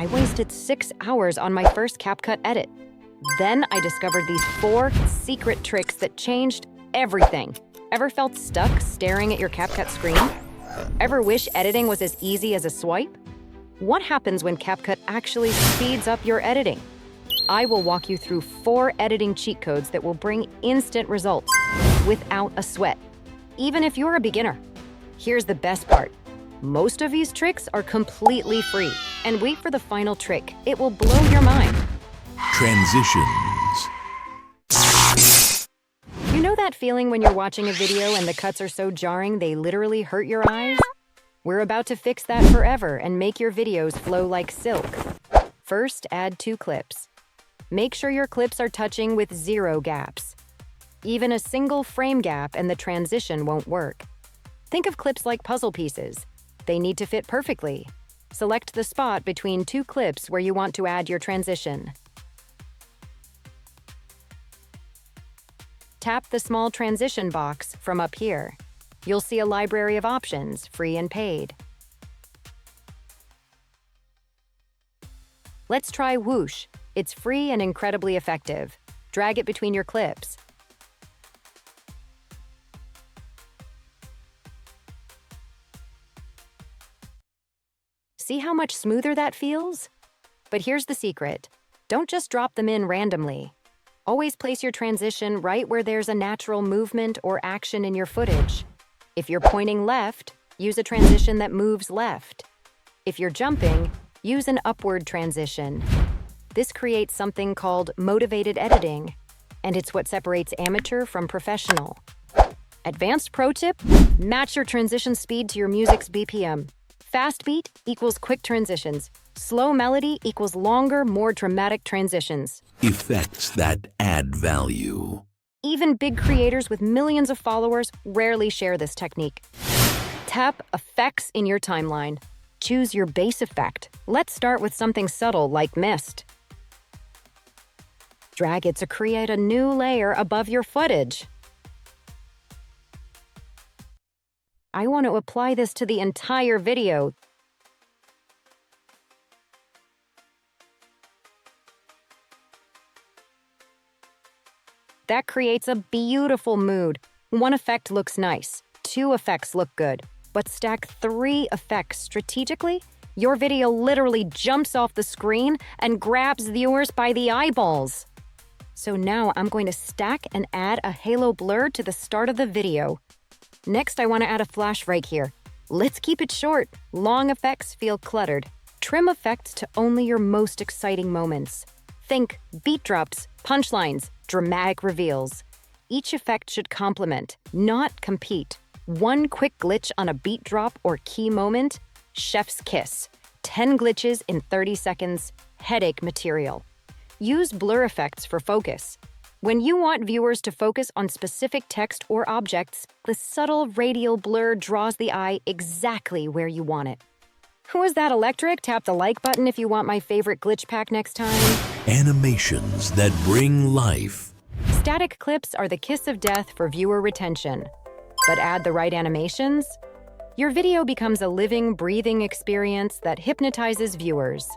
I wasted 6 hours on my first CapCut edit. Then I discovered these 4 secret tricks that changed everything. Ever felt stuck staring at your CapCut screen? Ever wish editing was as easy as a swipe? What happens when CapCut actually speeds up your editing? I will walk you through 4 editing cheat codes that will bring instant results without a sweat, even if you're a beginner. Here's the best part. Most of these tricks are completely free. And wait for the final trick. It will blow your mind. Transitions. You know that feeling when you're watching a video and the cuts are so jarring they literally hurt your eyes? We're about to fix that forever and make your videos flow like silk. First, add 2 clips. Make sure your clips are touching with 0 gaps. Even a single frame gap and the transition won't work. Think of clips like puzzle pieces. They need to fit perfectly. Select the spot between 2 clips where you want to add your transition. Tap the small transition box from up here. You'll see a library of options, free and paid. Let's try Whoosh. It's free and incredibly effective. Drag it between your clips. See how much smoother that feels? But here's the secret. Don't just drop them in randomly. Always place your transition right where there's a natural movement or action in your footage. If you're pointing left, use a transition that moves left. If you're jumping, use an upward transition. This creates something called motivated editing, and it's what separates amateur from professional. Advanced pro tip, match your transition speed to your music's BPM. Fast beat equals quick transitions. Slow melody equals longer, more dramatic transitions. Effects that add value. Even big creators with millions of followers rarely share this technique. Tap Effects in your timeline. Choose your base effect. Let's start with something subtle like mist. Drag it to create a new layer above your footage. I want to apply this to the entire video. That creates a beautiful mood. 1 effect looks nice, 2 effects look good, but stack 3 effects strategically, your video literally jumps off the screen and grabs viewers by the eyeballs. So now I'm going to stack and add a halo blur to the start of the video. Next, I want to add a flash right here. Let's keep it short. Long effects feel cluttered. Trim effects to only your most exciting moments. Think beat drops, punchlines, dramatic reveals. Each effect should complement, not compete. 1 quick glitch on a beat drop or key moment, chef's kiss. 10 glitches in 30 seconds, headache material. Use blur effects for focus. When you want viewers to focus on specific text or objects, the subtle radial blur draws the eye exactly where you want it. Who is that electric? Tap the like button if you want my favorite glitch pack next time. Animations that bring life. Static clips are the kiss of death for viewer retention. But add the right animations, your video becomes a living, breathing experience that hypnotizes viewers.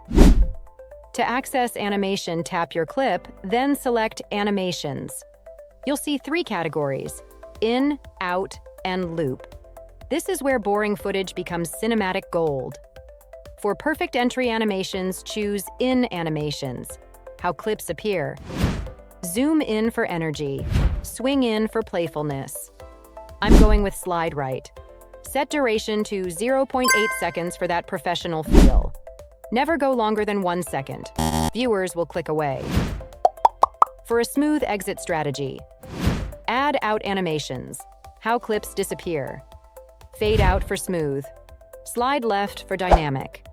To access animation, tap your clip, then select Animations. You'll see 3 categories: in, out, and loop. This is where boring footage becomes cinematic gold. For perfect entry animations, choose In Animations, how clips appear. Zoom in for energy, swing in for playfulness. I'm going with slide right. Set duration to 0.8 seconds for that professional feel. Never go longer than 1 second. Viewers will click away. For a smooth exit strategy, add out animations, how clips disappear. Fade out for smooth. Slide left for dynamic.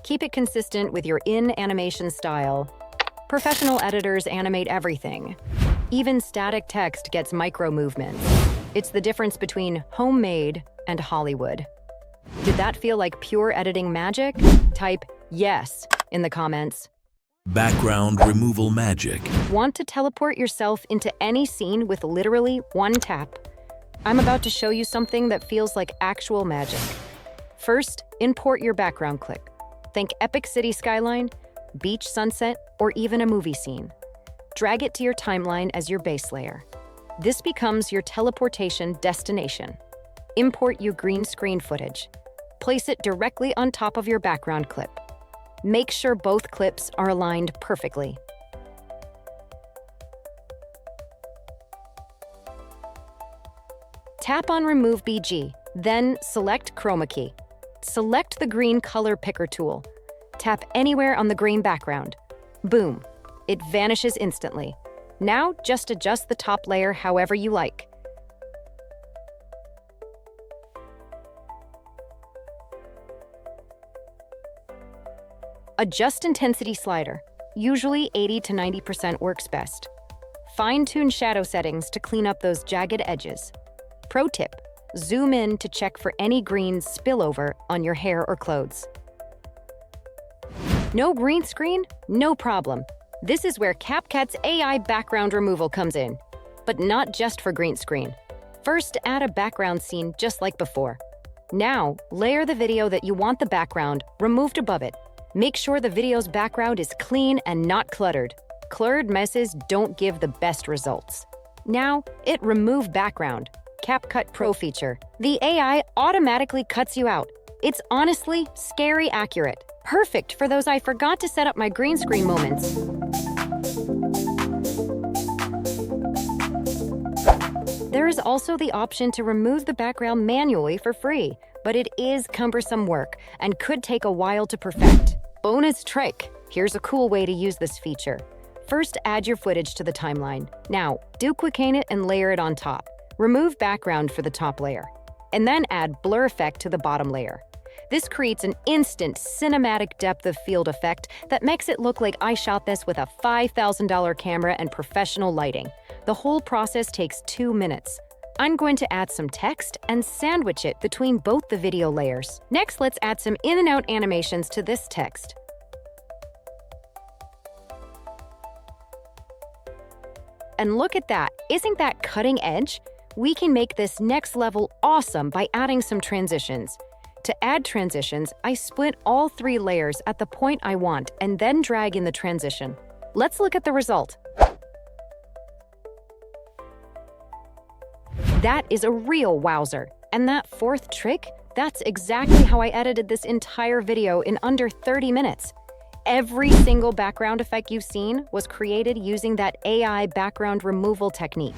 Keep it consistent with your in animation style. Professional editors animate everything. Even static text gets micro movements. It's the difference between homemade and Hollywood. Did that feel like pure editing magic? Type yes in the comments. Background removal magic. Want to teleport yourself into any scene with literally 1 tap? I'm about to show you something that feels like actual magic. First, import your background clip. Think epic city skyline, beach sunset, or even a movie scene. Drag it to your timeline as your base layer. This becomes your teleportation destination. Import your green screen footage. Place it directly on top of your background clip. Make sure both clips are aligned perfectly. Tap on Remove BG, then select Chroma Key. Select the green color picker tool. Tap anywhere on the green background. Boom, it vanishes instantly. Now just adjust the top layer however you like. Adjust intensity slider. Usually 80 to 90% works best. Fine-tune shadow settings to clean up those jagged edges. Pro tip, zoom in to check for any green spillover on your hair or clothes. No green screen? No problem. This is where CapCut's AI background removal comes in. But not just for green screen. First, add a background scene just like before. Now, layer the video that you want the background removed above it. Make sure the video's background is clean and not cluttered. Cluttered messes don't give the best results. Now, hit Remove Background, CapCut Pro feature. The AI automatically cuts you out. It's honestly scary accurate. Perfect for those I forgot to set up my green screen moments. There is also the option to remove the background manually for free, but it is cumbersome work and could take a while to perfect. Bonus trick! Here's a cool way to use this feature. First, add your footage to the timeline. Now, duplicate it and layer it on top. Remove background for the top layer, and then add blur effect to the bottom layer. This creates an instant cinematic depth of field effect that makes it look like I shot this with a $5,000 camera and professional lighting. The whole process takes 2 minutes. I'm going to add some text and sandwich it between both the video layers. Next, let's add some in and out animations to this text. And look at that, isn't that cutting edge? We can make this next level awesome by adding some transitions. To add transitions, I split all 3 layers at the point I want and then drag in the transition. Let's look at the result. That is a real wowzer. And that 4th trick, that's exactly how I edited this entire video in under 30 minutes. Every single background effect you've seen was created using that AI background removal technique.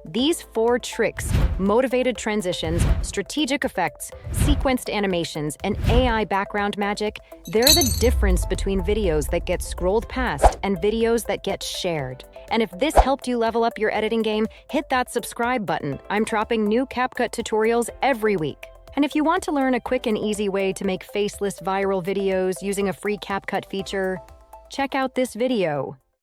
These 4 tricks, motivated transitions, strategic effects, sequenced animations, and AI background magic, they're the difference between videos that get scrolled past and videos that get shared. And if this helped you level up your editing game, hit that subscribe button. I'm dropping new CapCut tutorials every week. And if you want to learn a quick and easy way to make faceless viral videos using a free CapCut feature, check out this video.